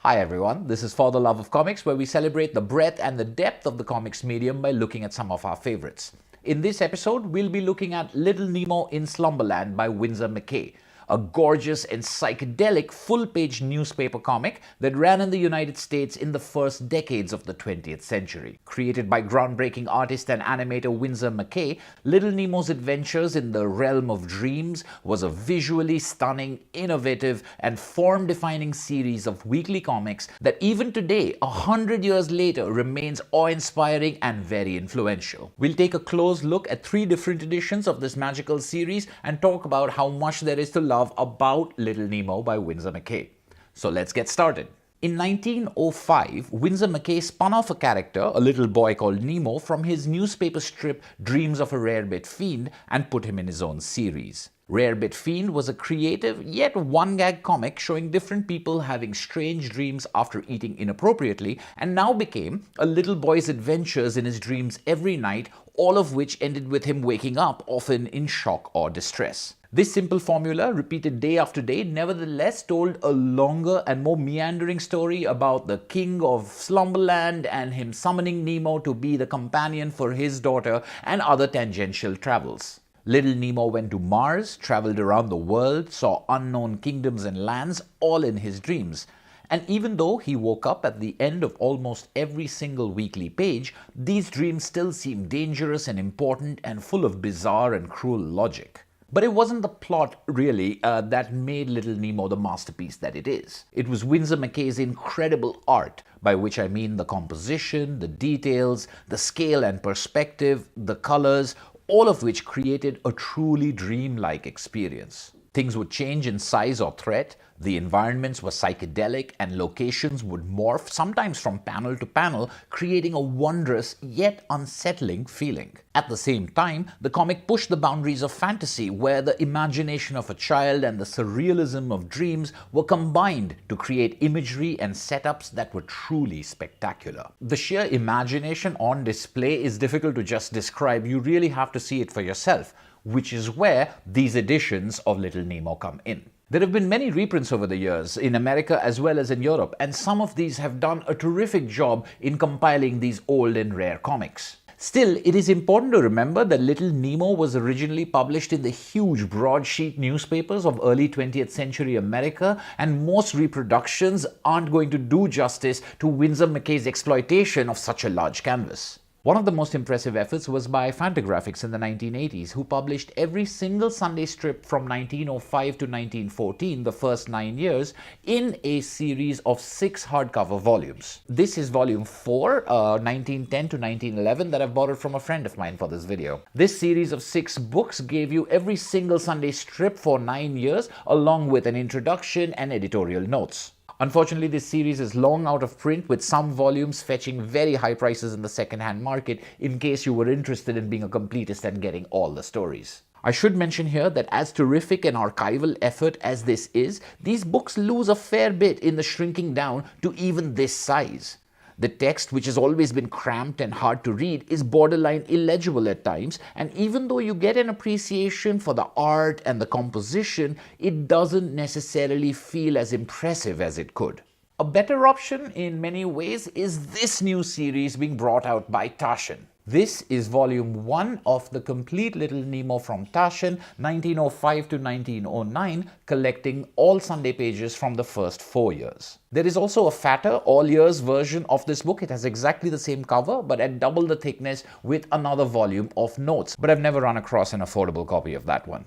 Hi everyone, this is For the Love of Comics, where we celebrate the breadth and the depth of the comics medium by looking at some of our favorites. In this episode, we'll be looking at Little Nemo in Slumberland by Winsor McCay, a gorgeous and psychedelic full-page newspaper comic that ran in the United States in the first decades of the 20th century. Created by groundbreaking artist and animator Winsor McCay, Little Nemo's adventures in the realm of dreams was a visually stunning, innovative, and form-defining series of weekly comics that even today, 100 years later, remains awe-inspiring and very influential. We'll take a close look at 3 different editions of this magical series and talk about how much there is to love about Little Nemo by Winsor McCay. So let's get started. In 1905, Winsor McCay spun off a character, a little boy called Nemo, from his newspaper strip Dreams of a Rarebit Fiend and put him in his own series. Rarebit Fiend was a creative yet one-gag comic showing different people having strange dreams after eating inappropriately, and now became a little boy's adventures in his dreams every night, all of which ended with him waking up, often in shock or distress. This simple formula, repeated day after day, nevertheless told a longer and more meandering story about the king of Slumberland and him summoning Nemo to be the companion for his daughter and other tangential travels. Little Nemo went to Mars, traveled around the world, saw unknown kingdoms and lands, all in his dreams. And even though he woke up at the end of almost every single weekly page, these dreams still seemed dangerous and important and full of bizarre and cruel logic. But it wasn't the plot, really, that made Little Nemo the masterpiece that it is. It was Winsor McCay's incredible art, by which I mean the composition, the details, the scale and perspective, the colors, all of which created a truly dreamlike experience. Things would change in size or threat, the environments were psychedelic, and locations would morph, sometimes from panel to panel, creating a wondrous yet unsettling feeling. At the same time, the comic pushed the boundaries of fantasy, where the imagination of a child and the surrealism of dreams were combined to create imagery and setups that were truly spectacular. The sheer imagination on display is difficult to just describe. You really have to see it for yourself, which is where these editions of Little Nemo come in. There have been many reprints over the years, in America as well as in Europe, and some of these have done a terrific job in compiling these old and rare comics. Still, it is important to remember that Little Nemo was originally published in the huge broadsheet newspapers of early 20th century America, and most reproductions aren't going to do justice to Winsor McCay's exploitation of such a large canvas. One of the most impressive efforts was by Fantagraphics in the 1980s, who published every single Sunday strip from 1905 to 1914, the first 9 years, in a series of 6 hardcover volumes. This is volume 4, 1910 to 1911, that I've borrowed from a friend of mine for this video. This series of 6 books gave you every single Sunday strip for 9 years, along with an introduction and editorial notes. Unfortunately, this series is long out of print, with some volumes fetching very high prices in the second-hand market, in case you were interested in being a completist and getting all the stories. I should mention here that as terrific an archival effort as this is, these books lose a fair bit in the shrinking down to even this size. The text, which has always been cramped and hard to read, is borderline illegible at times, and even though you get an appreciation for the art and the composition, it doesn't necessarily feel as impressive as it could. A better option in many ways is this new series being brought out by Taschen. This is volume 1 of the complete Little Nemo from Taschen, 1905 to 1909, collecting all Sunday pages from the first 4 years. There is also a fatter, all-years version of this book. It has exactly the same cover, but at double the thickness, with another volume of notes. But I've never run across an affordable copy of that one.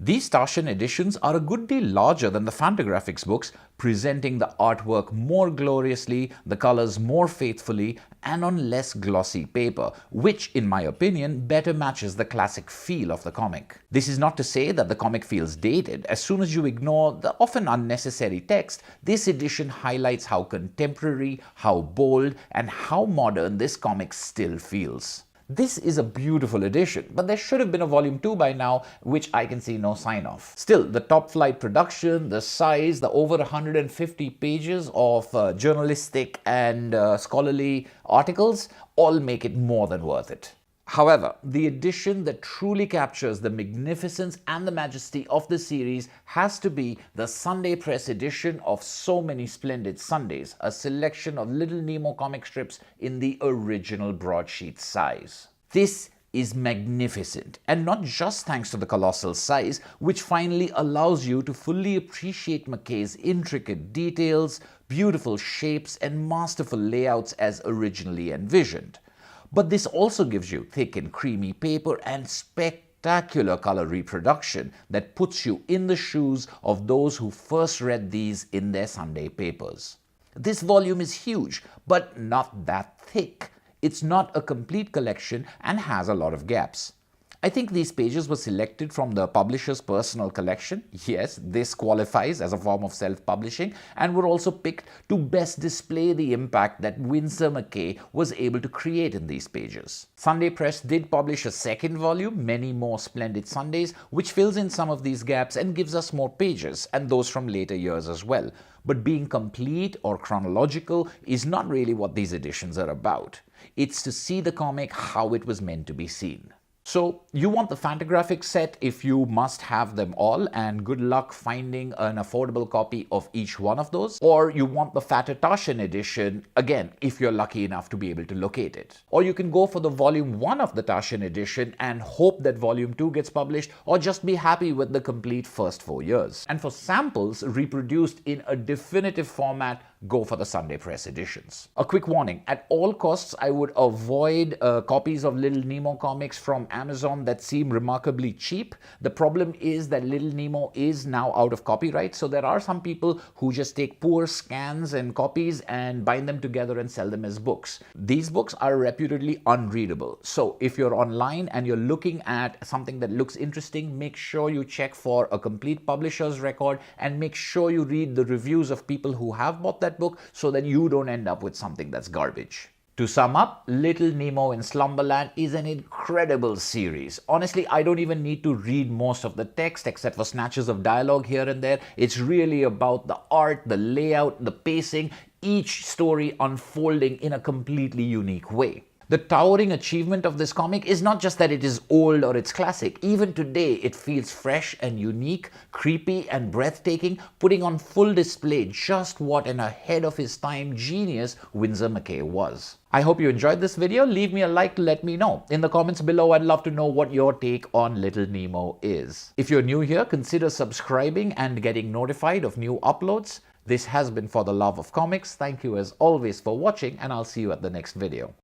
These Taschen editions are a good deal larger than the Fantagraphics books, presenting the artwork more gloriously, the colors more faithfully, and on less glossy paper, which, in my opinion, better matches the classic feel of the comic. This is not to say that the comic feels dated. As soon as you ignore the often unnecessary text, this edition highlights how contemporary, how bold, and how modern this comic still feels. This is a beautiful edition, but there should have been a volume 2 by now, which I can see no sign of. Still, the top-flight production, the size, the over 150 pages of journalistic and scholarly articles all make it more than worth it. However, the edition that truly captures the magnificence and the majesty of the series has to be the Sunday Press edition of So Many Splendid Sundays, a selection of Little Nemo comic strips in the original broadsheet size. This is magnificent, and not just thanks to the colossal size, which finally allows you to fully appreciate McCay's intricate details, beautiful shapes, and masterful layouts as originally envisioned. But this also gives you thick and creamy paper and spectacular color reproduction that puts you in the shoes of those who first read these in their Sunday papers. This volume is huge, but not that thick. It's not a complete collection and has a lot of gaps. I think these pages were selected from the publisher's personal collection. Yes, this qualifies as a form of self-publishing, and were also picked to best display the impact that Winsor McCay was able to create in these pages. Sunday Press did publish a second volume, Many More Splendid Sundays, which fills in some of these gaps and gives us more pages, and those from later years as well. But being complete or chronological is not really what these editions are about. It's to see the comic how it was meant to be seen. So you want the Fantagraphics set if you must have them all, and good luck finding an affordable copy of each one of those. Or you want the fatter Taschen edition, again, if you're lucky enough to be able to locate it. Or you can go for the volume 1 of the Taschen edition and hope that volume 2 gets published, or just be happy with the complete first 4 years. And for samples reproduced in a definitive format, go for the Sunday Press editions. A quick warning, at all costs I would avoid copies of Little Nemo comics from Amazon that seem remarkably cheap. The problem is that Little Nemo is now out of copyright, so there are some people who just take poor scans and copies and bind them together and sell them as books. These books are reputedly unreadable, so if you're online and you're looking at something that looks interesting, make sure you check for a complete publisher's record and make sure you read the reviews of people who have bought that book so that you don't end up with something that's garbage. To sum up, Little Nemo in Slumberland is an incredible series. Honestly, I don't even need to read most of the text except for snatches of dialogue here and there. It's really about the art, the layout, the pacing, each story unfolding in a completely unique way. The towering achievement of this comic is not just that it is old or it's classic. Even today, it feels fresh and unique, creepy and breathtaking, putting on full display just what an ahead of his time genius Winsor McCay was. I hope you enjoyed this video. Leave me a like to let me know. In the comments below, I'd love to know what your take on Little Nemo is. If you're new here, consider subscribing and getting notified of new uploads. This has been For the Love of Comics. Thank you as always for watching, and I'll see you at the next video.